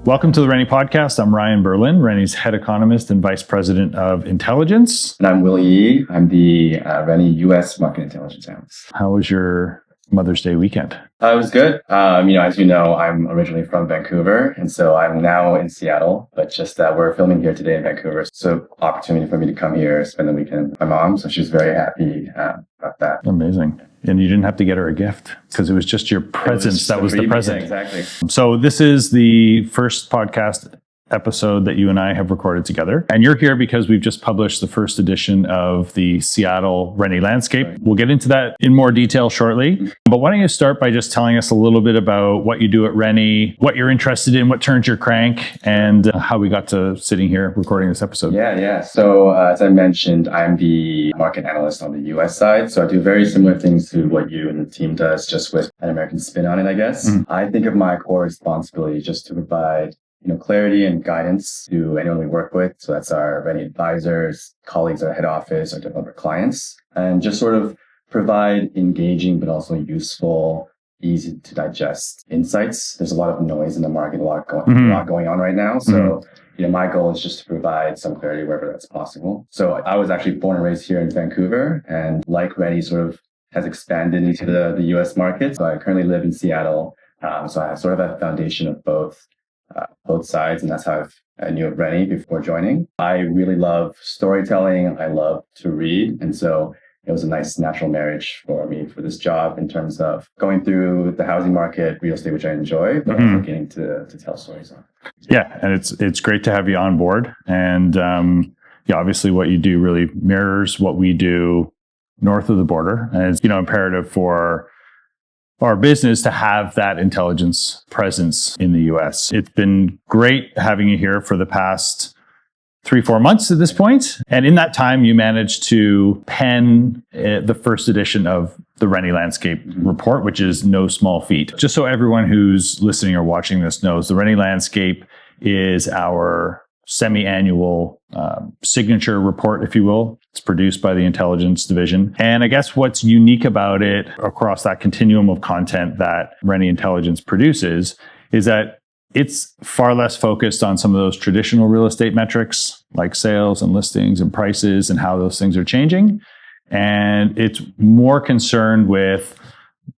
Welcome to the Rennie podcast. I'm Ryan Berlin, Rennie's head economist and vice president of intelligence. And I'm Will Yee. I'm the Rennie U.S. market intelligence analyst. How was your Mother's Day weekend? It was good. As you know, I'm originally from Vancouver, and so I'm now in Seattle, but just we're filming here today in Vancouver. So opportunity for me to come here, spend the weekend with my mom. So she's very happy about that. Amazing. And you didn't have to get her a gift because it was just your presence that was the present. Yeah, exactly. So this is the first podcast episode that you and I have recorded together. And you're here because we've just published the first edition of the Seattle Rennie Landscape. Right. We'll get into that in more detail shortly. But why don't you start by just telling us a little bit about what you do at Rennie, what you're interested in, what turns your crank, and how we got to sitting here recording this episode. Yeah. So as I mentioned, I'm the market analyst on the US side. So I do very similar things to what you and the team does, just with an American spin on it, I guess. Mm-hmm. I think of my core responsibility just to provide clarity and guidance to anyone we work with. So that's our Rennie advisors, colleagues at our head office, our developer clients, and just sort of provide engaging but also useful, easy to digest insights. There's a lot of noise in the market, a lot going on right now. So, my goal is just to provide some clarity wherever that's possible. So I was actually born and raised here in Vancouver, and like Rennie sort of has expanded into the US market. So I currently live in Seattle. So I have sort of a foundation of both sides, and that's how I knew of Rennie before joining. I really love storytelling. I love to read, and so it was a nice natural marriage for me for this job in terms of going through the housing market, real estate, which I enjoy, but also getting to tell stories on. Yeah, and it's great to have you on board. And obviously, what you do really mirrors what we do north of the border, and it's imperative for our business to have that intelligence presence in the US. It's been great having you here for the past 3-4 months at this point. And in that time, you managed to pen the first edition of the Rennie Landscape report, which is no small feat. Just so everyone who's listening or watching this knows, the Rennie Landscape is our semi-annual signature report, if you will. It's produced by the intelligence division. And I guess what's unique about it across that continuum of content that Rennie Intelligence produces is that it's far less focused on some of those traditional real estate metrics like sales and listings and prices and how those things are changing. And it's more concerned with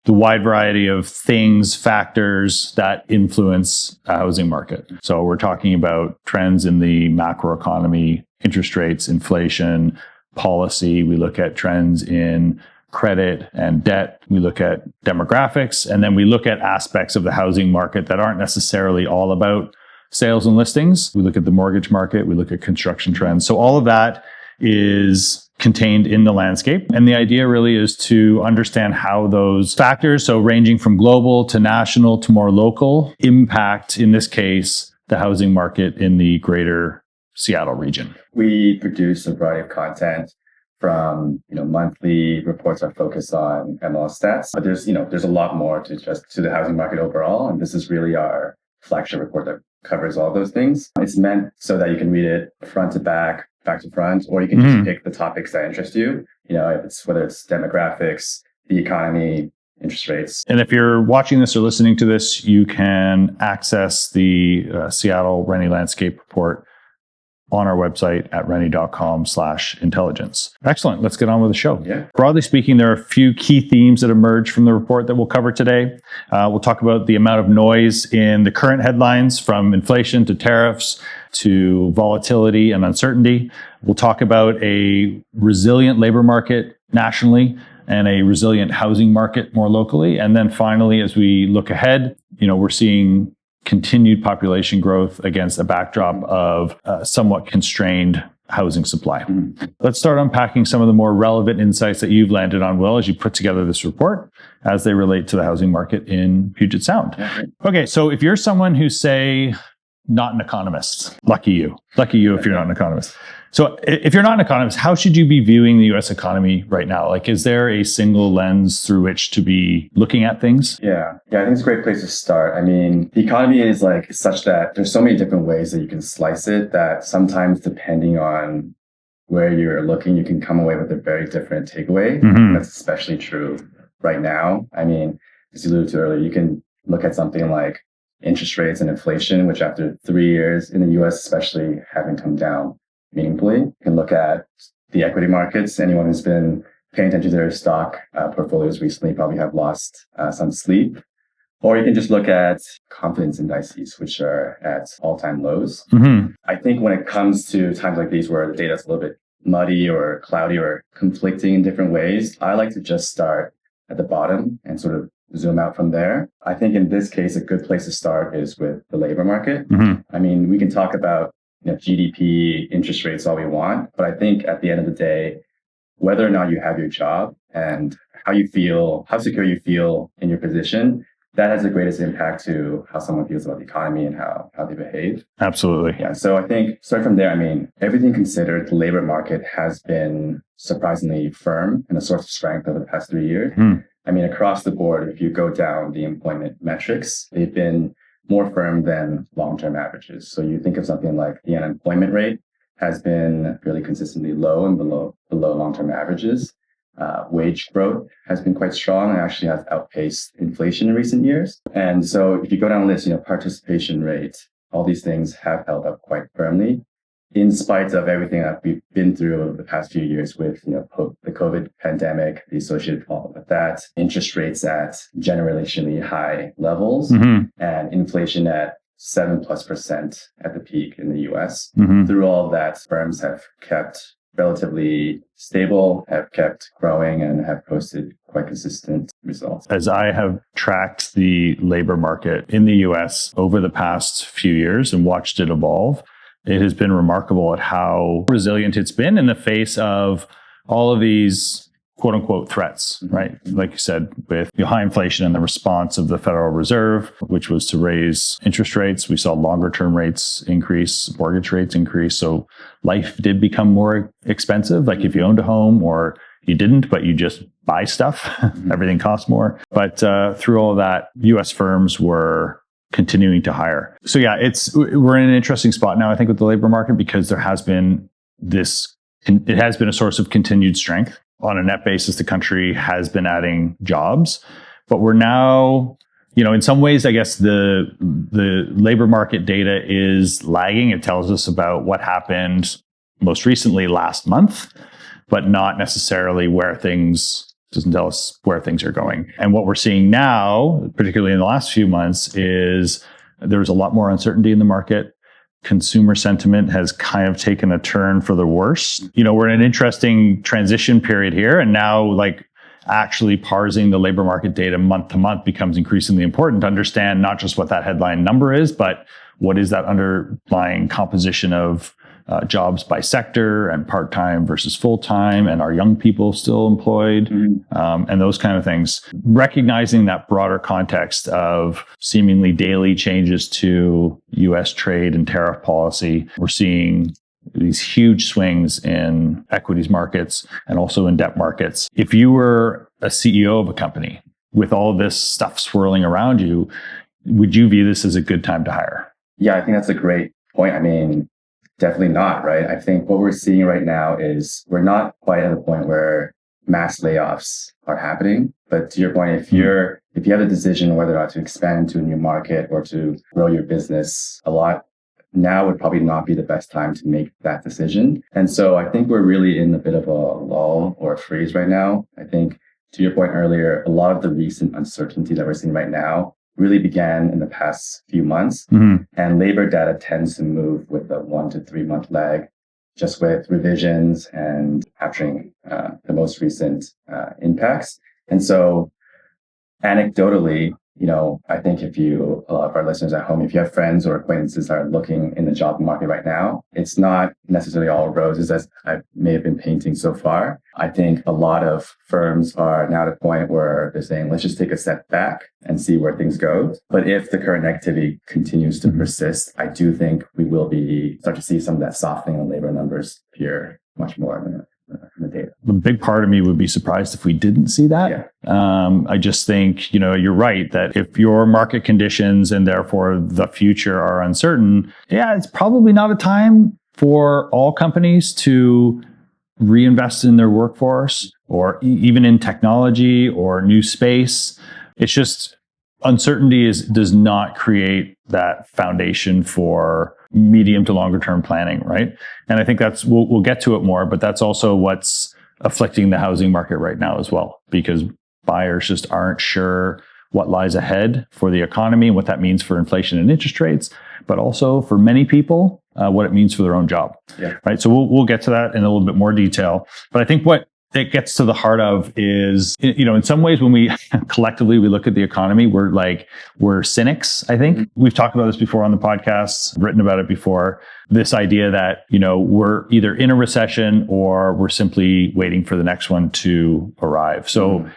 the wide variety of things, factors that influence a housing market. So we're talking about trends in the macroeconomy, interest rates, inflation, policy. We look at trends in credit and debt. We look at demographics, and then we look at aspects of the housing market that aren't necessarily all about sales and listings. We look at the mortgage market. We look at construction trends. So all of that is contained in the landscape. And the idea really is to understand how those factors, so ranging from global to national to more local, impact, in this case, the housing market in the greater Seattle region. We produce a variety of content from, monthly reports are focused on MLS stats, but there's a lot more to the housing market overall. And this is really our flagship report that covers all those things. It's meant so that you can read it front to back to front, or you can just pick the topics that interest you. Whether it's demographics, the economy, interest rates. And if you're watching this or listening to this, you can access the Seattle Rennie Landscape Report on our website at rennie.com/intelligence. Excellent. Let's get on with the show. Yeah. Broadly speaking, there are a few key themes that emerge from the report that we'll cover today. We'll talk about the amount of noise in the current headlines, from inflation to tariffs to volatility and uncertainty. We'll talk about a resilient labor market nationally and a resilient housing market more locally. And then finally, as we look ahead, we're seeing continued population growth against a backdrop of somewhat constrained housing supply. Let's start unpacking some of the more relevant insights that you've landed on, Will, as you put together this report as they relate to the housing market in Puget Sound. Okay, so if you're someone who's, say, not an economist, lucky you if you're not an economist. So if you're not an economist, how should you be viewing the U.S. economy right now? Like, is there a single lens through which to be looking at things? Yeah, I think it's a great place to start. I mean, the economy is such that there's so many different ways that you can slice it that sometimes, depending on where you're looking, you can come away with a very different takeaway. That's especially true right now. I mean, as you alluded to earlier, you can look at something like interest rates and inflation, which after 3 years in the US especially haven't come down meaningfully. You can look at the equity markets. Anyone who's been paying attention to their stock portfolios recently probably have lost some sleep. Or you can just look at confidence indices, which are at all-time lows. I think when it comes to times like these where the data is a little bit muddy or cloudy or conflicting in different ways, I like to just start at the bottom and sort of zoom out from there. I think in this case, a good place to start is with the labor market. I mean, we can talk about GDP, interest rates all we want, but I think at the end of the day, whether or not you have your job and how you feel, how secure you feel in your position, that has the greatest impact to how someone feels about the economy and how they behave. Absolutely. Yeah. So I think starting from there, I mean, everything considered, the labor market has been surprisingly firm and a source of strength over the past 3 years. I mean, across the board, if you go down the employment metrics, they've been more firm than long-term averages. So you think of something like the unemployment rate has been really consistently low and below long-term averages. Wage growth has been quite strong and actually has outpaced inflation in recent years. And so if you go down the list, participation rate, all these things have held up quite firmly in spite of everything that we've been through over the past few years with, the COVID pandemic, the associated fallout with that, interest rates at generationally high levels, and inflation at 7+% at the peak in the US. Through all of that, firms have kept relatively stable, have kept growing, and have posted quite consistent results. As I have tracked the labor market in the US over the past few years and watched it evolve, it has been remarkable at how resilient it's been in the face of all of these quote unquote threats, right? Like you said, with high inflation and the response of the Federal Reserve, which was to raise interest rates. We saw longer term rates increase, mortgage rates increase. So life did become more expensive. Like if you owned a home or you didn't, but you just buy stuff, everything costs more. But through all of that, US firms were continuing to hire. So yeah, we're in an interesting spot now, I think, with the labor market, because there has been it has been a source of continued strength. On a net basis, the country has been adding jobs, but we're now, in some ways, I guess the labor market data is lagging. It tells us about what happened most recently last month, but not necessarily doesn't tell us where things are going. And what we're seeing now, particularly in the last few months, is there's a lot more uncertainty in the market. Consumer sentiment has kind of taken a turn for the worse. We're in an interesting transition period here. And now, actually parsing the labor market data month to month becomes increasingly important to understand not just what that headline number is, but what is that underlying composition of jobs by sector and part-time versus full-time, and are young people still employed, and those kind of things. Recognizing that broader context of seemingly daily changes to U.S. trade and tariff policy, we're seeing these huge swings in equities markets and also in debt markets. If you were a CEO of a company with all this stuff swirling around you, would you view this as a good time to hire? Yeah, I think that's a great point. I mean, definitely not, right? I think what we're seeing right now is we're not quite at a point where mass layoffs are happening. But to your point, if you have a decision whether or not to expand into a new market or to grow your business a lot, now would probably not be the best time to make that decision. And so I think we're really in a bit of a lull or a freeze right now. I think to your point earlier, a lot of the recent uncertainty that we're seeing right now really began in the past few months. And labor data tends to move with a 1 to 3 month lag, just with revisions and capturing the most recent impacts. And so anecdotally, I think a lot of our listeners at home, if you have friends or acquaintances that are looking in the job market right now, it's not necessarily all roses as I may have been painting so far. I think a lot of firms are now at a point where they're saying, let's just take a step back and see where things go. But if the current activity continues to persist, I do think we will start to see some of that softening in labor numbers appear much more in the data. The big part of me would be surprised if we didn't see that. Yeah. I just think, you're right that if your market conditions and therefore the future are uncertain, it's probably not a time for all companies to reinvest in their workforce or even in technology or new space. It's just uncertainty does not create that foundation for medium to longer term planning, right? And I think we'll get to it more, but that's also what's afflicting the housing market right now as well, because buyers just aren't sure what lies ahead for the economy and what that means for inflation and interest rates, but also for many people, what it means for their own job. Yeah. Right. So we'll get to that in a little bit more detail. But I think what it gets to the heart of is, in some ways, when we collectively we look at the economy, we're cynics. I think we've talked about this before on the podcast, written about it before. This idea that, we're either in a recession or we're simply waiting for the next one to arrive. So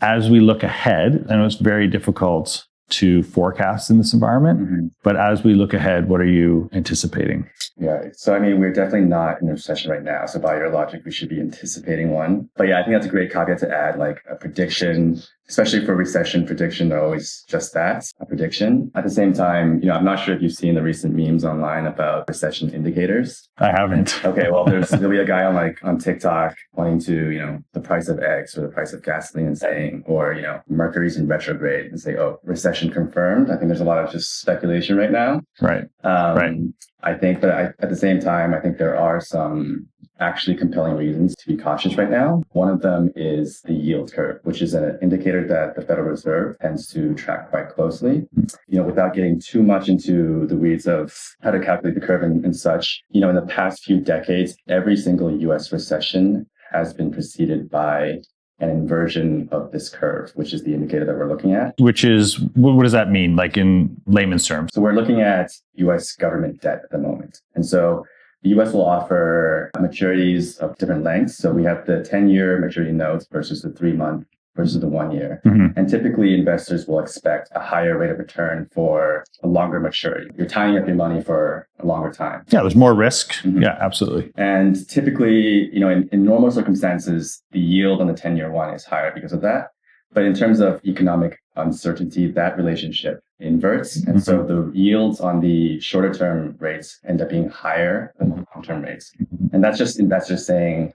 as we look ahead, I know it's very difficult to forecast in this environment, but as we look ahead, what are you anticipating? Yeah. So, we're definitely not in a recession right now. So by your logic, we should be anticipating one. But yeah, I think that's a great caveat to add, like a prediction, especially for recession prediction, they're always just that, a prediction. At the same time, I'm not sure if you've seen the recent memes online about recession indicators. I haven't. Okay. Well, there'll be a guy on TikTok pointing to, the price of eggs or the price of gasoline and saying, or, Mercury's in retrograde and say, oh, recession confirmed. I think there's a lot of just speculation right now. Right. Right. I think, but at the same time, I think there are some actually compelling reasons to be cautious right now. One of them is the yield curve, which is an indicator that the Federal Reserve tends to track quite closely. Without getting too much into the weeds of how to calculate the curve and such, in the past few decades, every single US recession has been preceded by an inversion of this curve, which is the indicator that we're looking at. Which is, what does that mean, like in layman's terms? So we're looking at US government debt at the moment. And so the US will offer maturities of different lengths. So we have the 10-year maturity notes versus the 3-month versus the 1 year. And typically investors will expect a higher rate of return for a longer maturity. You're tying up your money for a longer time. Yeah, there's more risk. Yeah, absolutely. And typically, in normal circumstances, the yield on the 10-year one is higher because of that. But in terms of economic uncertainty, that relationship inverts. And so the yields on the shorter term rates end up being higher than the long term rates. And that's just saying,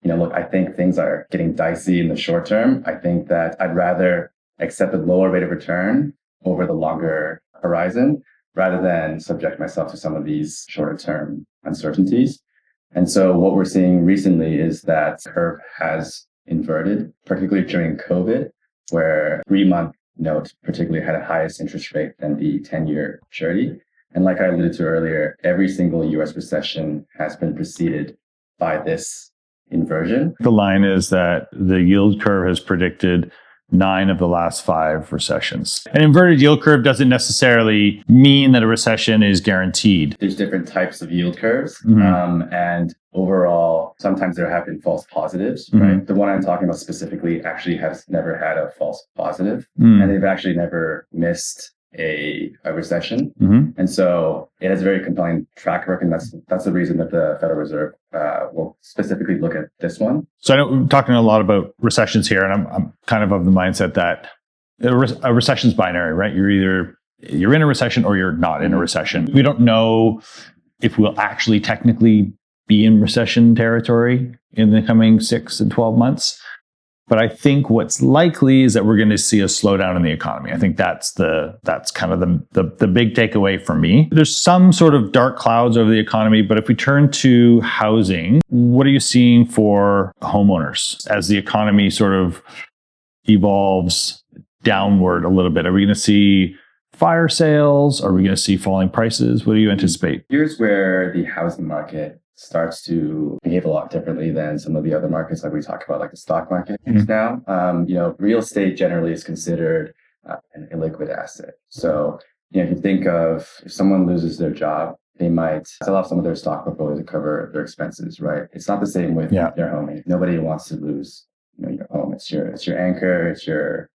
look, I think things are getting dicey in the short term. I think that I'd rather accept a lower rate of return over the longer horizon rather than subject myself to some of these shorter term uncertainties. And so what we're seeing recently is that curve has inverted, particularly during COVID, where 3-month note particularly had a highest interest rate than the 10-year maturity. And like I alluded to earlier, every single US recession has been preceded by this inversion. The line is that the yield curve has predicted 9 of the last 5 recessions. An inverted yield curve doesn't necessarily mean that a recession is guaranteed. There's different types of yield curves. And overall, sometimes there have been false positives, right? The one I'm talking about specifically actually has never had a false positive. And they've actually never missed a recession. And so it has a very compelling track record. And that's the reason that the Federal Reserve will specifically look at this one. So I know we're talking a lot about recessions here, and I'm kind of the mindset that a recession is binary, right? You're in a recession or you're not in a recession. We don't know if we'll actually technically be in recession territory in the coming 6 and 12 months. But I think what's likely is that we're going to see a slowdown in the economy. I think that's kind of the big takeaway for me. There's some sort of dark clouds over the economy, but if we turn to housing, what are you seeing for homeowners as the economy sort of evolves downward a little bit? Are we going to see fire sales? Are we going to see falling prices? What do you anticipate? Here's where the housing market starts to behave a lot differently than some of the other markets like we talk about, like the stock market is now. Real estate generally is considered an illiquid asset. So, if you think of if someone loses their job, they might sell off some of their stock portfolio to cover their expenses, right? It's not the same with their home. Nobody wants to lose your home. It's your anchor. It's your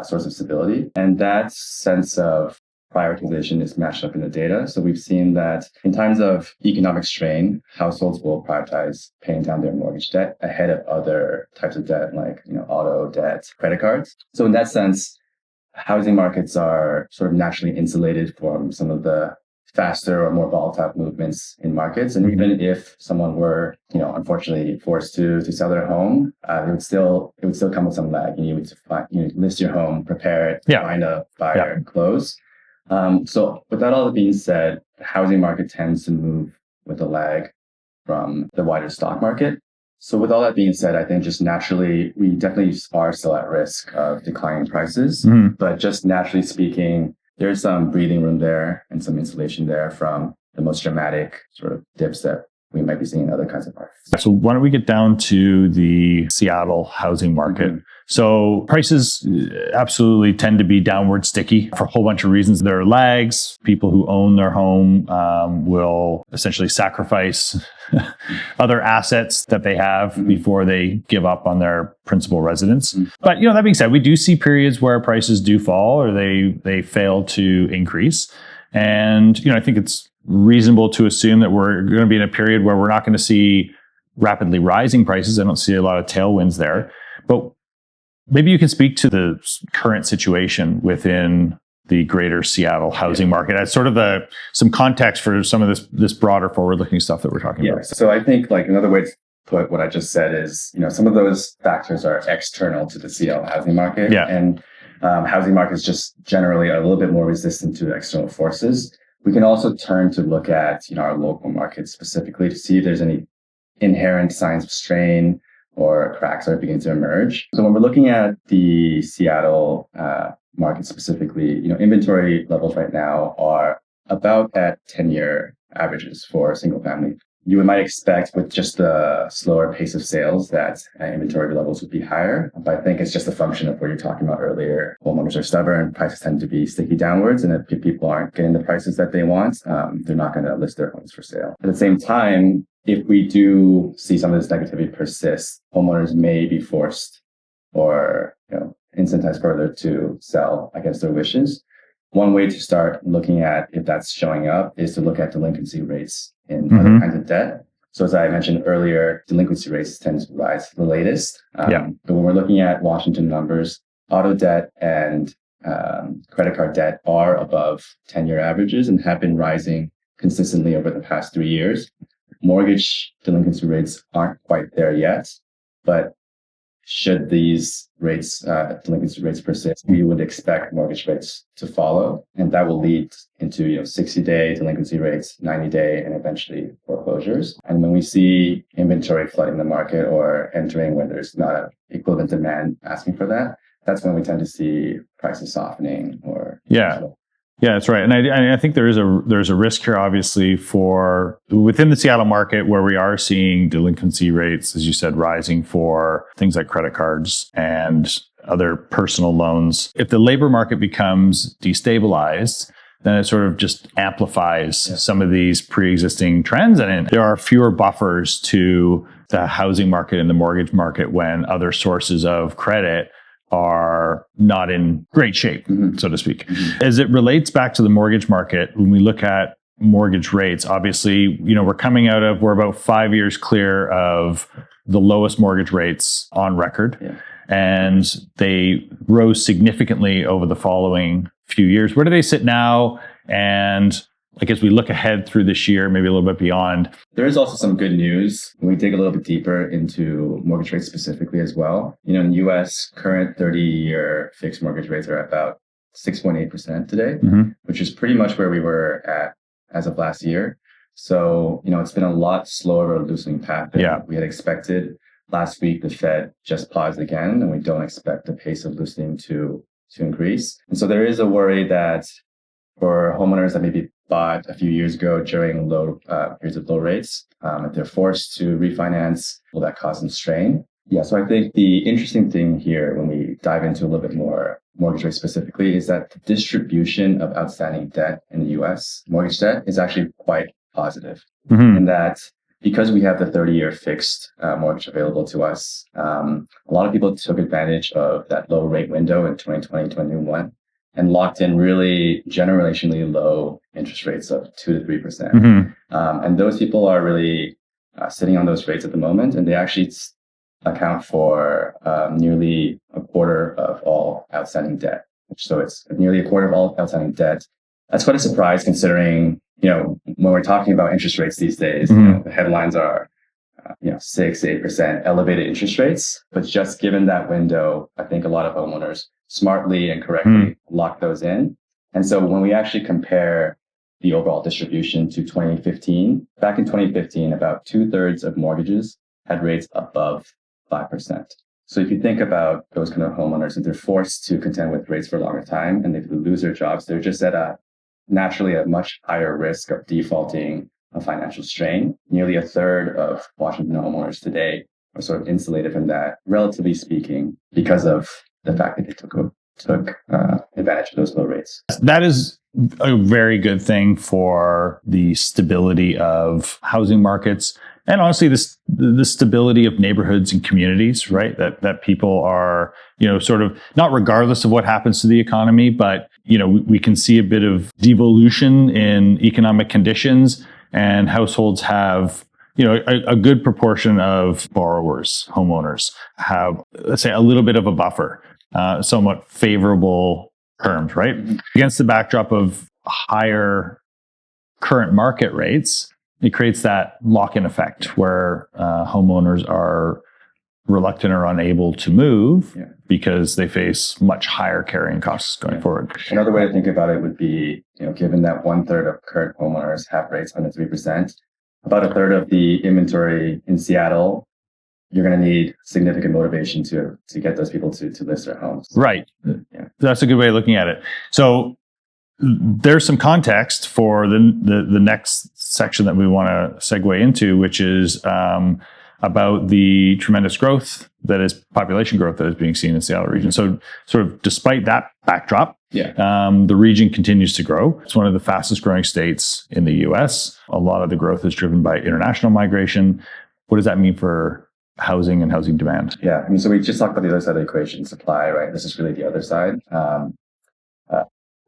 source of stability. And that sense of prioritization is matched up in the data. So we've seen that in times of economic strain, households will prioritize paying down their mortgage debt ahead of other types of debt like, auto debt, credit cards. So in that sense, housing markets are sort of naturally insulated from some of the faster or more volatile movements in markets. And even if someone were, unfortunately forced to sell their home, it would still come with some lag. You would list your home, prepare it, find a buyer, and close. So with that all being said, the housing market tends to move with a lag from the wider stock market. So with all that being said, I think just naturally, we definitely are still at risk of declining prices. But just naturally speaking, there's some breathing room there and some insulation there from the most dramatic sort of dips that we might be seeing in other kinds of markets. So why don't we get down to the Seattle housing market? So prices absolutely tend to be downward sticky for a whole bunch of reasons. There are lags. People who own their home will essentially sacrifice other assets that they have before they give up on their principal residence. But that being said, we do see periods where prices do fall or they fail to increase. And I think it's reasonable to assume that we're going to be in a period where we're not going to see rapidly rising prices. I don't see a lot of tailwinds there. But maybe you can speak to the current situation within the greater Seattle housing market as sort of some context for some of this broader forward-looking stuff that we're talking about. So I think another way to put what I just said is, some of those factors are external to the Seattle housing market. And housing markets just generally are a little bit more resistant to external forces. We can also turn to look at, our local markets specifically to see if there's any inherent signs of strain or cracks are beginning to emerge. So when we're looking at the Seattle market specifically, inventory levels right now are about at 10-year averages for single family. You might expect with just the slower pace of sales that inventory levels would be higher. But I think it's just a function of what you're talking about earlier. Homeowners are stubborn, prices tend to be sticky downwards. And if people aren't getting the prices that they want, they're not going to list their homes for sale. At the same time, if we do see some of this negativity persist, homeowners may be forced or incentivized further to sell against their wishes. One way to start looking at if that's showing up is to look at delinquency rates in other kinds of debt. So as I mentioned earlier, delinquency rates tend to rise the latest. But when we're looking at Washington numbers, auto debt and credit card debt are above 10-year averages and have been rising consistently over the past 3 years. Mortgage delinquency rates aren't quite there yet, but should these delinquency rates persist, we would expect mortgage rates to follow. And that will lead into 60-day delinquency rates, 90-day, and eventually foreclosures. And when we see inventory flooding the market or entering when there's not an equivalent demand asking for that, that's when we tend to see prices softening or... Yeah, that's right. And I think there's a risk here, obviously, for within the Seattle market where we are seeing delinquency rates, as you said, rising for things like credit cards and other personal loans. If the labor market becomes destabilized, then it sort of just amplifies some of these pre-existing trends. And there are fewer buffers to the housing market and the mortgage market when other sources of credit are not in great shape, so to speak. As it relates back to the mortgage market, when we look at mortgage rates, obviously, we're about 5 years clear of the lowest mortgage rates on record. And they rose significantly over the following few years. Where do they sit now? And as we look ahead through this year, maybe a little bit beyond. There is also some good news when we dig a little bit deeper into mortgage rates specifically as well. In the US, current 30-year fixed mortgage rates are about 6.8% today, which is pretty much where we were at as of last year. So, it's been a lot slower of a loosening path than we had expected. Last week, the Fed just paused again, and we don't expect the pace of loosening to increase. And so there is a worry that for homeowners that maybe bought a few years ago during low periods of low rates, if they're forced to refinance, will that cause them strain? So I think the interesting thing here when we dive into a little bit more mortgage rates specifically is that the distribution of outstanding debt in the US, mortgage debt, is actually quite positive. And that because we have the 30-year fixed mortgage available to us, a lot of people took advantage of that low rate window in 2020, 2021. And locked in really generationally low interest rates of 2 to 3%. And those people are really sitting on those rates at the moment, and they actually account for nearly a quarter of all outstanding debt. So it's nearly a quarter of all outstanding debt That's quite a surprise considering, when we're talking about interest rates these days, the headlines are, 6 to 8% elevated interest rates. But just given that window, I think a lot of homeowners smartly and correctly lock those in. And so when we actually compare the overall distribution to 2015, back in 2015, about 2/3 of mortgages had rates above 5%. So if you think about those kind of homeowners, and they're forced to contend with rates for a longer time, and if they lose their jobs, they're just at naturally a much higher risk of defaulting, a financial strain. Nearly a third of Washington homeowners today are sort of insulated from that, relatively speaking, because of the fact that they took advantage of those low rates. That is a very good thing for the stability of housing markets, and honestly, the stability of neighborhoods and communities, right? That people are, sort of not regardless of what happens to the economy, but, we can see a bit of devolution in economic conditions, and households have, a good proportion of borrowers, homeowners have, let's say, a little bit of a buffer, somewhat favorable terms, right? Against the backdrop of higher current market rates, it creates that lock-in effect where homeowners are reluctant or unable to move because they face much higher carrying costs going forward. Another way to think about it would be, given that 1/3 of current homeowners have rates under 3%, about a third of the inventory in Seattle, you're going to need significant motivation to get those people to list their homes. Right. Yeah. That's a good way of looking at it. So there's some context for the next section that we want to segue into, which is about the tremendous growth that is population growth that is being seen in the Seattle region. So sort of despite that backdrop, the region continues to grow. It's one of the fastest growing states in the US. A lot of the growth is driven by international migration. What does that mean for housing and housing demand? Yeah, so we just talked about the other side of the equation, supply, right? This is really the other side.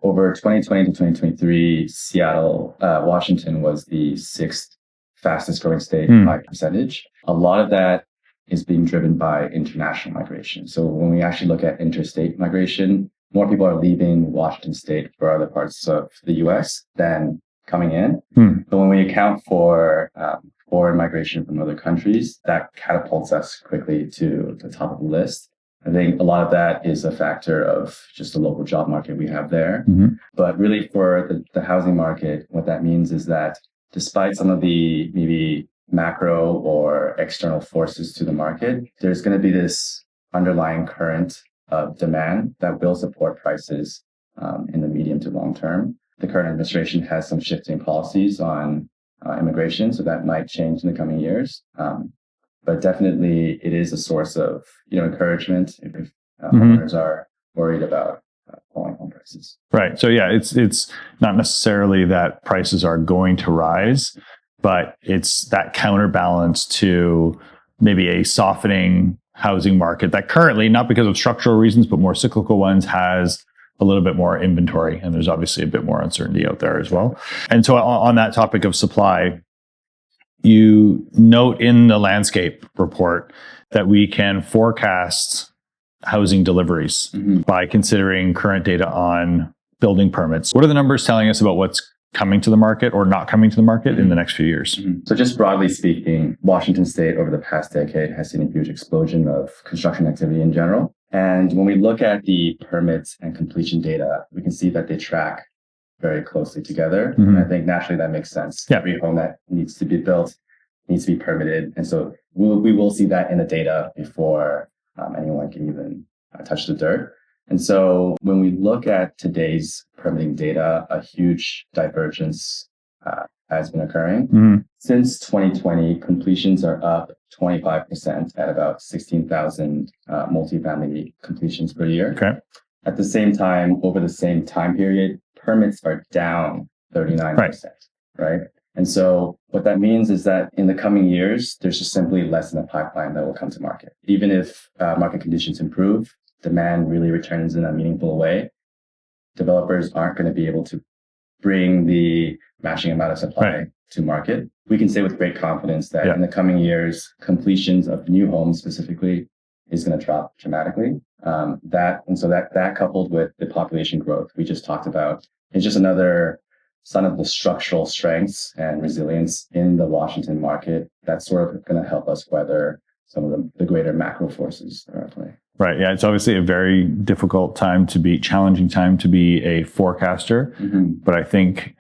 Over 2020 to 2023, Seattle, Washington was the 6th fastest growing state by percentage. A lot of that is being driven by international migration. So when we actually look at interstate migration, more people are leaving Washington state for other parts of the US than coming in. But when we account for foreign migration from other countries, that catapults us quickly to the top of the list. I think a lot of that is a factor of just the local job market we have there. But really for the housing market, what that means is that despite some of the maybe macro or external forces to the market, there's going to be this underlying current of demand that will support prices in the medium to long term. The current administration has some shifting policies on immigration, so that might change in the coming years. But definitely it is a source of encouragement if homeowners are worried about falling home prices. Right. So yeah, it's not necessarily that prices are going to rise, but it's that counterbalance to maybe a softening housing market that currently, not because of structural reasons, but more cyclical ones, has a little bit more inventory. And there's obviously a bit more uncertainty out there as well. And so on that topic of supply, you note in the landscape report that we can forecast housing deliveries by considering current data on building permits. What are the numbers telling us about what's coming to the market or not coming to the market in the next few years? So just broadly speaking, Washington state over the past decade has seen a huge explosion of construction activity in general. And when we look at the permits and completion data, we can see that they track very closely together. And I think naturally that makes sense. Every home that needs to be built needs to be permitted. And so we will see that in the data before anyone can even touch the dirt. And so when we look at today's permitting data, a huge divergence has been occurring. Since 2020, completions are up 25% at about 16,000 multifamily completions per year. Okay. At the same time, over the same time period, permits are down 39%, right? And so what that means is that in the coming years, there's just simply less in the pipeline that will come to market. Even if market conditions improve, demand really returns in a meaningful way, developers aren't going to be able to bring the matching amount of supply to market. We can say with great confidence that in the coming years, completions of new homes specifically is going to drop dramatically. That coupled with the population growth we just talked about it's just another sign of the structural strengths and resilience in the Washington market that's sort of going to help us weather some of the greater macro forces that are at play. Right. Yeah. It's obviously a very difficult time to be, challenging time to be a forecaster. But I think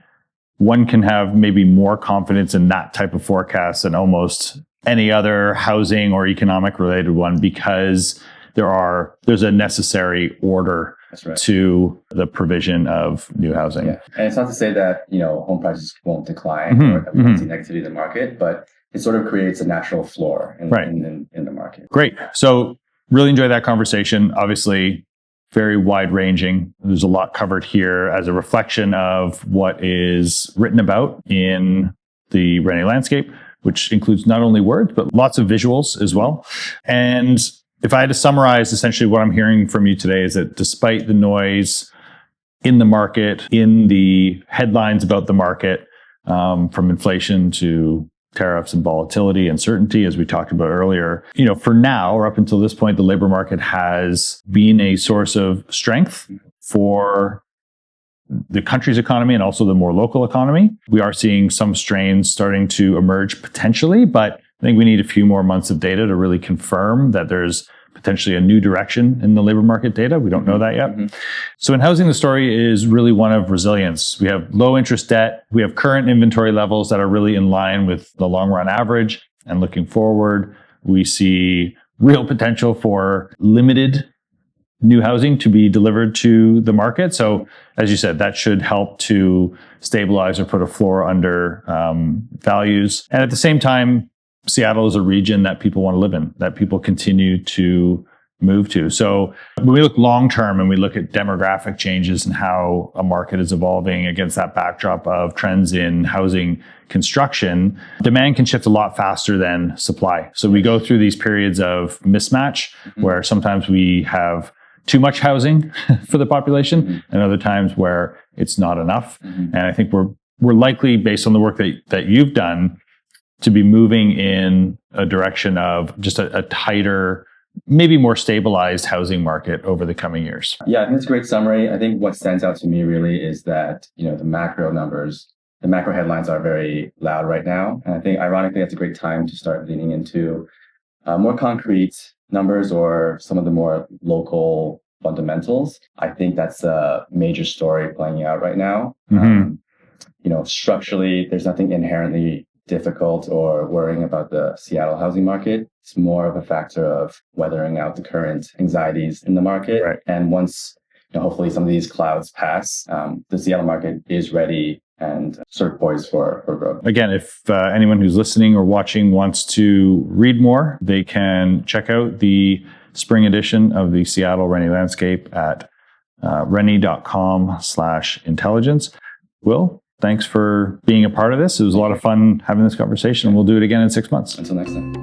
one can have maybe more confidence in that type of forecast than almost any other housing or economic related one, because there's a necessary order to the provision of new housing. Yeah. And it's not to say that, home prices won't decline or that we won't see negativity in the market, but it sort of creates a natural floor in the market. Great. So really enjoyed that conversation. Obviously, very wide ranging. There's a lot covered here as a reflection of what is written about in the Rennie landscape, which includes not only words, but lots of visuals as well. And if I had to summarize essentially what I'm hearing from you today is that despite the noise in the market, in the headlines about the market, from inflation to tariffs and volatility, uncertainty, as we talked about earlier, for now or up until this point, the labor market has been a source of strength for the country's economy and also the more local economy. We are seeing some strains starting to emerge potentially, but I think we need a few more months of data to really confirm that there's potentially a new direction in the labor market data. We don't know that yet. So in housing, the story is really one of resilience. We have low interest debt. We have current inventory levels that are really in line with the long run average. And looking forward, we see real potential for limited new housing to be delivered to the market. So as you said, that should help to stabilize or put a floor under values. And at the same time, Seattle is a region that people want to live in, that people continue to move to. So when we look long term and we look at demographic changes and how a market is evolving against that backdrop of trends in housing construction, demand can shift a lot faster than supply. So we go through these periods of mismatch where sometimes we have too much housing for the population and other times where it's not enough. And I think we're likely, based on the work that you've done, to be moving in a direction of just a tighter, maybe more stabilized housing market over the coming years. Yeah, I think it's a great summary. I think what stands out to me really is that, the macro numbers, the macro headlines are very loud right now. And I think ironically, that's a great time to start leaning into more concrete numbers or some of the more local fundamentals. I think that's a major story playing out right now. Structurally, there's nothing inherently difficult or worrying about the Seattle housing market. It's more of a factor of weathering out the current anxieties in the market. And once, hopefully some of these clouds pass, the Seattle market is ready and sort of poised for growth. Again, if anyone who's listening or watching wants to read more, they can check out the spring edition of the Seattle Rennie Landscape at rennie.com/intelligence. Will, thanks for being a part of this. It was a lot of fun having this conversation, and we'll do it again in 6 months. Until next time.